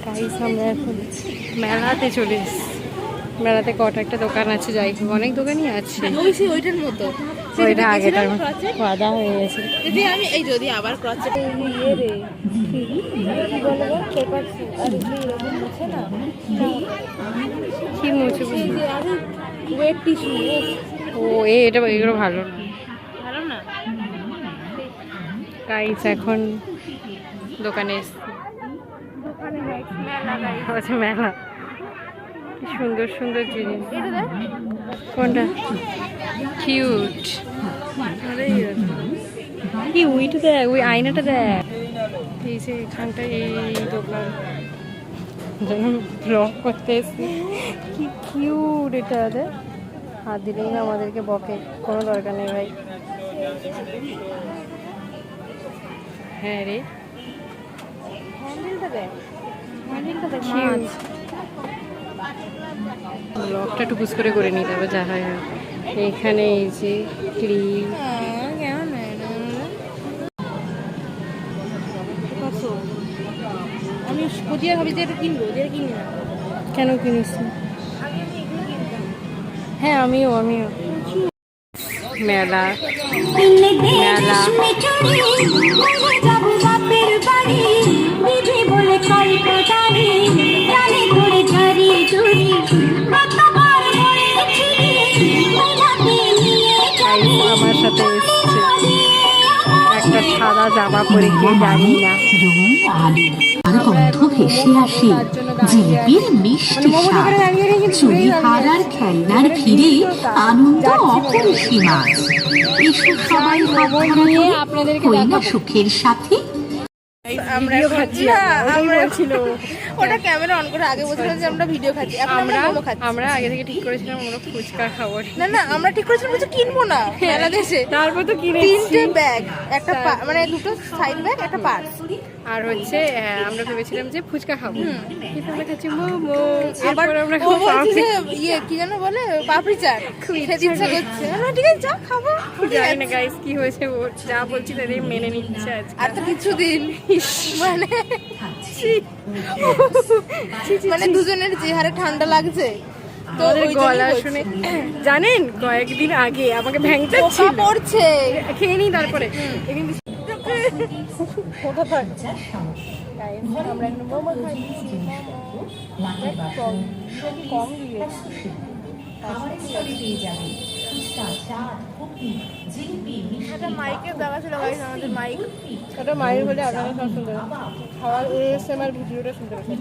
Guys আমরা এখন মেলাতে চলে এসেছি। মেলাতে কটা একটা দোকান আছে, যাই হোক অনেক দোকানই আছে। ওইটার মতো ওইটা আগেটার বাধা হয়ে গেছে। যদি আমি এই যদি আবার ক্রস ইয়ে রে কি বলবো পেপার আর কি এরকম মুছে না কি মুছে এই যে আরে ওয়েট টিস্যু ও এটা এগুলো ভালো না। ভালো না গাইস এখন দোকানে এসেছি। দোকানে মেলা গাইস আচ্ছা মেলা, কি সুন্দর সুন্দর জিনিস। এটা দেখ কোনটা কিউট, কি ওইটা দেখ, ওই আয়নাটা দেখ। এই যে এখানটা এই দোকান যেন ব্লগ করতে এসেছি, কি কিউট এটা। দেখ হাত দিলেই না আমাদেরকে বকে, কোনো দরকার নেই ভাই। হ্যাঁ রে হ্যান্ডেলটা দেখ কিউট। ব্লগটা টুকুস করে নিই, তারপর যা হয় হয়। এইখানে এই যে ক্লিপ, কেমন আমি খুঁজিয়ে ভাবি যে এটা কিনবো, যে এটা কিনি না কেন কিনিস? হ্যাঁ আমিও মেলা মেলা আমার সাথে এসছে একটা সাদা জামা পরে, কে জানি না। গন্ধ ভেসে আসে জিলিপির মিষ্টি স্বাদ, চুরি হারার খেলনার ভিড়ে আনন্দ অপরিসীমা। এসব সবাই হাত ধরে হই না সুখের সাথে। আমরা খাচ্ছি ছিল ওটা ক্যামেরা অন করে আগে বলছিলাম যে আমরা ভিডিও খাচ্ছি, আমরা আগে থেকে ঠিক করেছিলাম আমরা ফুচকা খাবো। না আমরা ঠিক করেছিলাম যে কিনবো না মেলা দেশে, তারপর তো কিনে তিনটে ব্যাগ, একটা মানে দুটো সাইড ব্যাগ, একটা পার্স, আর হচ্ছে আমরা ভেবেছিলাম যে ফুচকা খাবো, কিন্তু আমরা খাচ্ছি মোমো। আবার আমরা ইয়ে কি যেন বলে পাপড়ি চাট খেতে ইচ্ছা করছে। ঠিক আছে যা খাবো, জানি না গাইস কি হয়েছে, ও যা বলছি তাদের মেনে নিচ্ছে আজকে। আর তো কিছুদিন মানে দুজনের যে হারে ঠান্ডা লাগছে তো ওই গলা শুনে জানেন কয়েকদিন আগে আমাকে ভ্যাংচা পড়ছে, খেয়ে নি তারপরে আমরা একটা মোমো খাইছি, কম দিয়েছি একটা মাইকের দেওয়া ছিল গাইস, আমাদের মাইক ওটা মাইক হলে আপনারা সব শুনতে খাওয়ার এএসএমআর ভিডিওটা শুনতে পাচ্ছেন।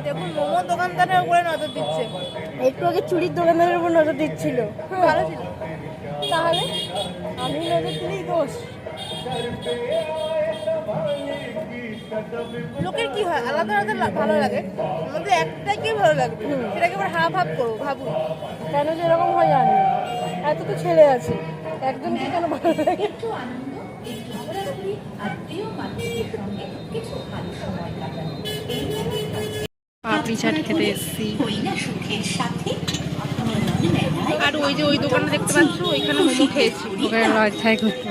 দেখুন মোমোর দোকানদারের উপরে নজর দিচ্ছে, একটু আগে চুরির দোকানদারের উপর নজর দিচ্ছিল। ভালো ছিল, তাহলে আমি নজর দিলেই দোষ। লোকের কি হয় আলাদা আলাদা ভালো লাগে, আমাদের একটাকে ভালো লাগবে, সেটাকে আবার হাফ করবো। ভাবুন কেন যে এরকম হয় জানি না, এত তো ছেলে আছে, একজনকে কেন ভালো লাগে? পাপড়ি চাট খেতে এসেছি। আর ওই যে ওই দোকানটা দেখতে পাচ্ছ, ওইখানে মোমো খেয়েছি। লজ্জায় করতে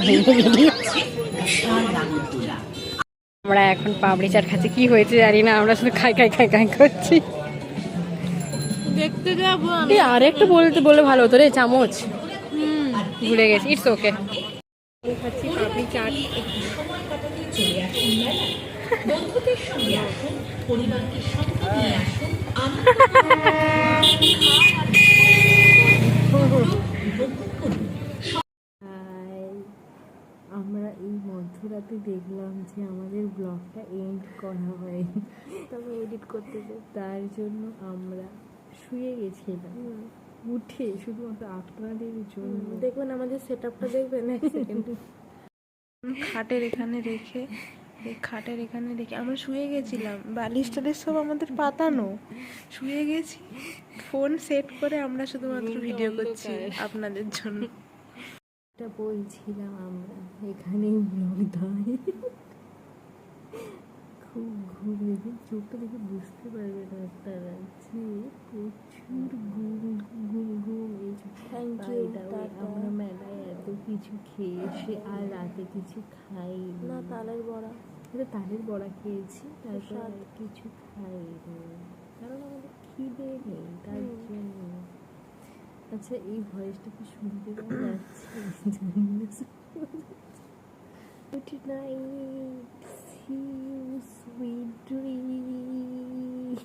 আমরা এখন পাপড়ি চাট খাচ্ছি, কি হয়েছে জানি না, আমরা শুধু খাই করছি। দেখতে যাবো আর একটু বলে ভালো হতো রে, চামচ ভুলে গেছি। It's okay. খাচ্ছি পাপড়ি চাট। আমরা এই মধ্যরাতে দেখলাম যে আমাদের ব্লগটা এন্ড করা হয়নি, তবে এডিট করতে তার জন্য আমরা শুয়ে গেছিলাম উঠে, শুধুমাত্র আপনাদের জন্য। দেখবেন আমাদের সেট আপটা দেখবেন এক সেকেন্ড। খাটের এখানে রেখে আমরা শুয়ে গেছিলাম, বালিশ টালিশ সব আমাদের পাতানো, শুয়ে গেছি, ফোন সেট করে আমরা শুধুমাত্র ভিডিও করছি আপনাদের জন্য। এটা বলছিলাম আমরা এখানেই ব্লগ দেয়, খুব ঘুম দেখে চোখটা দেখে বুঝতে পারবে না তারা যে প্রচুর ঘুম ঘুম ঘুম এই আমরা মেলায় এত কিছু খেয়েছি আর রাতে কিছু খাই না। তালের বড়া, তালের বড়া খেয়েছি, তারপর আর কিছু খাইনি কারণ আমাদের খিদে নেই তার জন্য। আচ্ছা এই ভয়েসটা কি শুনতে পাওয়া যাচ্ছে? Good night, see you, sweet dreams.